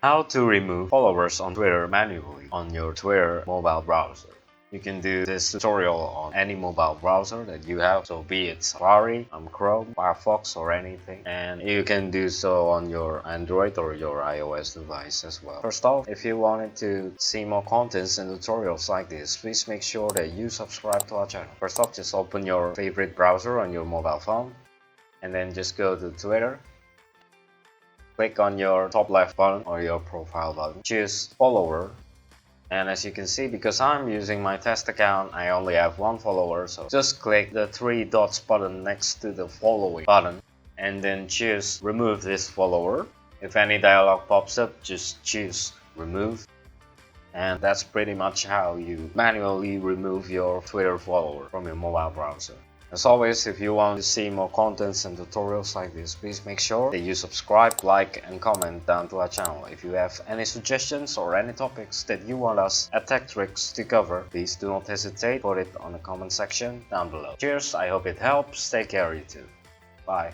How to remove followers on Twitter manually on your Twitter mobile browser. You can do this tutorial on any mobile browser that you have, so be it Safari, Chrome, Firefox or anything, and you can do so on your Android or your iOS device as well. First off, if you wanted to see more contents and tutorials like this, please make sure that you subscribe to our channel. First off, just open your favorite browser on your mobile phone and then just go to Twitter. Click on your top left button or your profile button, choose follower, and as you can see, because I'm using my test account, I only have one follower, so just click the three dots button next to the following button and then choose remove this follower. If any dialog pops up, just choose remove, and that's pretty much how you manually remove your Twitter follower from your mobile browser. As always, if you want to see more contents and tutorials like this, please make sure that you subscribe, like and comment down to our channel. If you have any suggestions or any topics that you want us at TechTricks to cover, please do not hesitate to put it on the comment section down below. Cheers, I hope it helps. Take care you too. Bye.